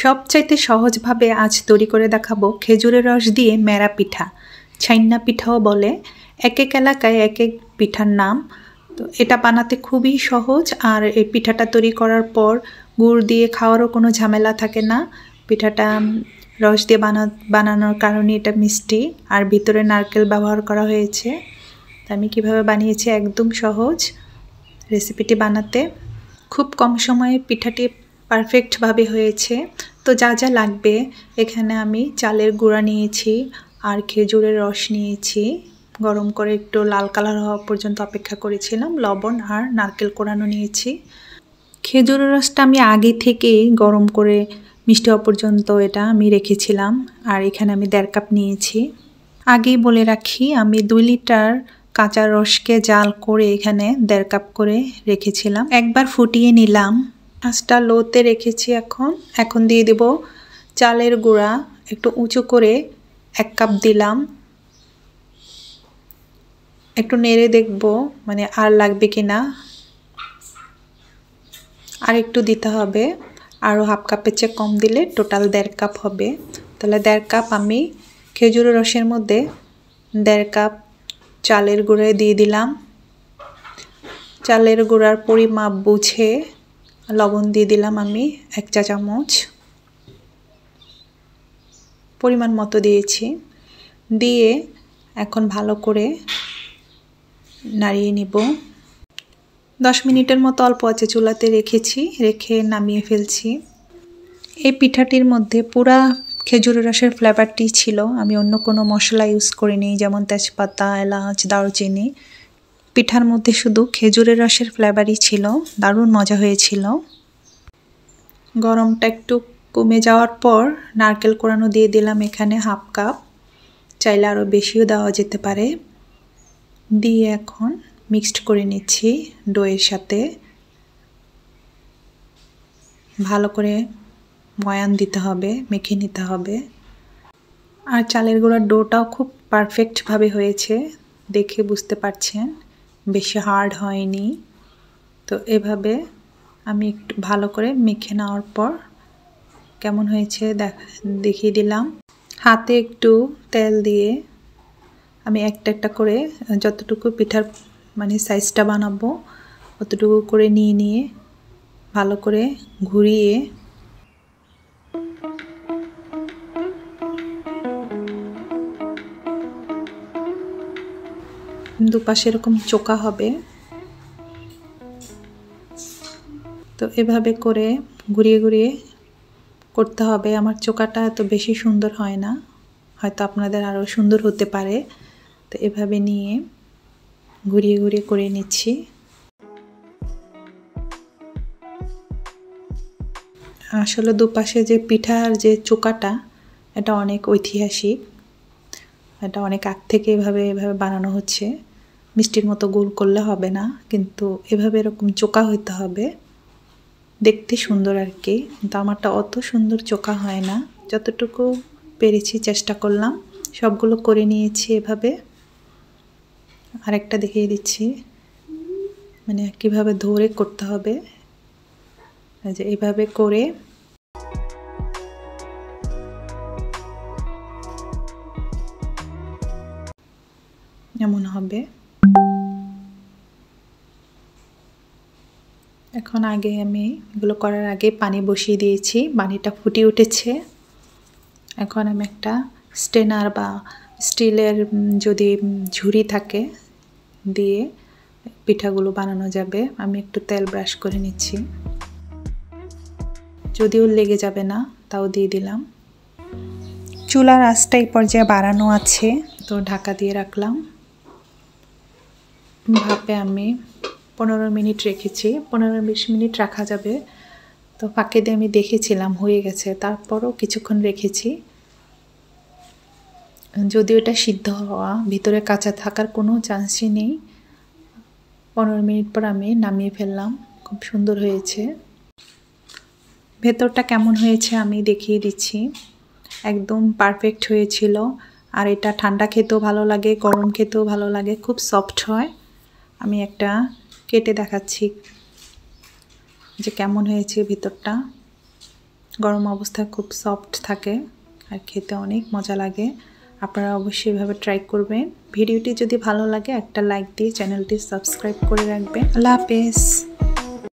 সবচাইতে সহজভাবে আজ তৈরি করে দেখাবো খেজুরের রস দিয়ে মেরা পিঠা, ছাইন্না পিঠাও বলে। এক এক এলাকায় এক এক পিঠার নাম। তো এটা বানাতে খুবই সহজ, আর এই পিঠাটা তৈরি করার পর গুড় দিয়ে খাওয়ারও কোনো ঝামেলা থাকে না। পিঠাটা রস দিয়ে বানানোর কারণে এটা মিষ্টি, আর ভিতরে নারকেল ব্যবহার করা হয়েছে। তো আমি কীভাবে বানিয়েছি, একদম সহজ রেসিপিটি বানাতে। খুব কম সময়ে পিঠাটি পারফেক্টভাবে হয়েছে। তো যা যা লাগবে, এখানে আমি চালের গুঁড়া নিয়েছি আর খেজুরের রস নিয়েছি। গরম করে একটু লাল কালার হওয়া পর্যন্ত অপেক্ষা করেছিলাম। লবণ আর নারকেল কোড়ানো নিয়েছি। খেজুরের রসটা আমি আগে থেকেই গরম করে মিষ্টি হওয়া পর্যন্ত এটা আমি রেখেছিলাম। আর এখানে আমি 1.5 কাপ নিয়েছি। আগেই বলে রাখি, আমি 2 লিটার কাঁচা রসকে জাল করে এখানে 1.5 কাপ করে রেখেছিলাম। একবার ফুটিয়ে নিলাম। আঁচটা লোতে রেখেছি। এখন দিয়ে দেব চালের গুঁড়া। একটু উঁচু করে 1 কাপ দিলাম। একটু নেড়ে দেখব মানে আর লাগবে কিনা, আর একটু দিতে হবে। আরও 1/2 কাপের চেয়ে কম দিলে টোটাল 1.5 কাপ হবে। তাহলে 1.5 কাপ আমি খেজুরের রসের মধ্যে 1.5 কাপ চালের গুঁড়া দিয়ে দিলাম। চালের গুঁড়ার পরিমাপ বুঝে লবণ দিয়ে দিলাম আমি 1 চা চামচ, পরিমাণ মতো দিয়েছি। দিয়ে এখন ভালো করে নাড়িয়ে নিব। 10 মিনিটের মতো অল্প আঁচে চুলাতে রেখে নামিয়ে ফেলছি। এই পিঠাটির মধ্যে পুরা খেজুরের রসের ফ্লেভারটি ছিল। আমি অন্য কোনো মশলা ইউজ করিনি, যেমন তেজপাতা, এলাচ, দারুচিনি। পিঠার মধ্যে শুধু খেজুরের রসের ফ্লেভারই ছিল। দারুণ মজা হয়েছিল। গরমটা একটু কমে যাওয়ার পর নারকেল কোড়ানো দিয়ে দিলাম এখানে 1/2 কাপ। চাইলে আরও বেশিও দেওয়া যেতে পারে। দিয়ে এখন মিক্সড করে নিচ্ছি ডোয়ের সাথে। ভালো করে ময়ান দিতে হবে, মেখে নিতে হবে। আর চালের গুঁড়ার ডোটাও খুব পারফেক্টভাবে হয়েছে, দেখে বুঝতে পারছেন। বেশি হার্ড হয়নি। তো এভাবে আমি একটু ভালো করে মেখে নেওয়ার পর কেমন হয়েছে দেখিয়ে দিলাম। হাতে একটু তেল দিয়ে আমি একটা একটা করে যতটুকু পিঠার মানে সাইজটা বানাবো অতটুকু করে নিয়ে ভালো করে ঘুরিয়ে দুপাশে এরকম চোকা হবে। তো এভাবে করে ঘুরিয়ে করতে হবে। আমার চোকাটা এত বেশি সুন্দর হয় না, হয়তো আপনাদের আরও সুন্দর হতে পারে। তো এভাবে নিয়ে ঘুরিয়ে করে নিচ্ছি। আসলে দুপাশে যে পিঠার যে চোকাটা, এটা অনেক ঐতিহাসিক। এটা অনেক আগ থেকে এভাবে বানানো হচ্ছে। মিষ্টির মতো গোল করলে হবে না, কিন্তু এভাবে এরকম চোকা হইতে হবে, দেখতে সুন্দর আর কি। কিন্তু আমারটা অত সুন্দর চোকা হয় না। যতটুকু পেরেছি চেষ্টা করলাম। সবগুলো করে নিয়েছি এভাবে। আরেকটা দেখিয়ে দিচ্ছি, মানে কিভাবে ধরে করতে হবে। যে এভাবে করে এমন হবে। এখন আগে আমি এগুলো করার আগে পানি বসিয়ে দিয়েছি। পানিটা ফুটে উঠেছে। এখন আমি একটা স্টেনার বা স্টিলের যদি ঝুড়ি থাকে দিয়ে পিঠাগুলো বানানো যাবে। আমি একটু তেল ব্রাশ করে নিচ্ছি, যদিও লেগে যাবে না, তাও দিয়ে দিলাম। চুলার আঁচটা এই পর্যায়ে বাড়ানো আছে, তো ঢাকা দিয়ে রাখলাম। ভাপে আমি 15 মিনিট রেখেছি। 15-20 মিনিট রাখা যাবে। তো ফাঁকে দিয়ে আমি দেখেছিলাম হয়ে গেছে, তারপরও কিছুক্ষণ রেখেছি। যদিও এটা সিদ্ধ হওয়া, ভিতরে কাঁচা থাকার কোনো চান্সই নেই। 15 মিনিট পর আমি নামিয়ে ফেললাম। খুব সুন্দর হয়েছে। ভেতরটা কেমন হয়েছে আমি দেখিয়ে দিচ্ছি। একদম পারফেক্ট হয়েছিল। আর এটা ঠান্ডা খেতেও ভালো লাগে, গরম খেতেও ভালো লাগে, খুব সফট হয়। আমি একটা কেটে দেখাচ্ছি যে কেমন হয়েছে ভিতরটা। গরম অবস্থায় খুব সফট থাকে আর খেতে অনেক মজা লাগে। আপনারা অবশ্যই এভাবে ট্রাই করবেন। ভিডিওটি যদি ভালো লাগে একটা লাইক দিয়ে চ্যানেলটি সাবস্ক্রাইব করে রাখবেন। আল্লাহ হাফেজ।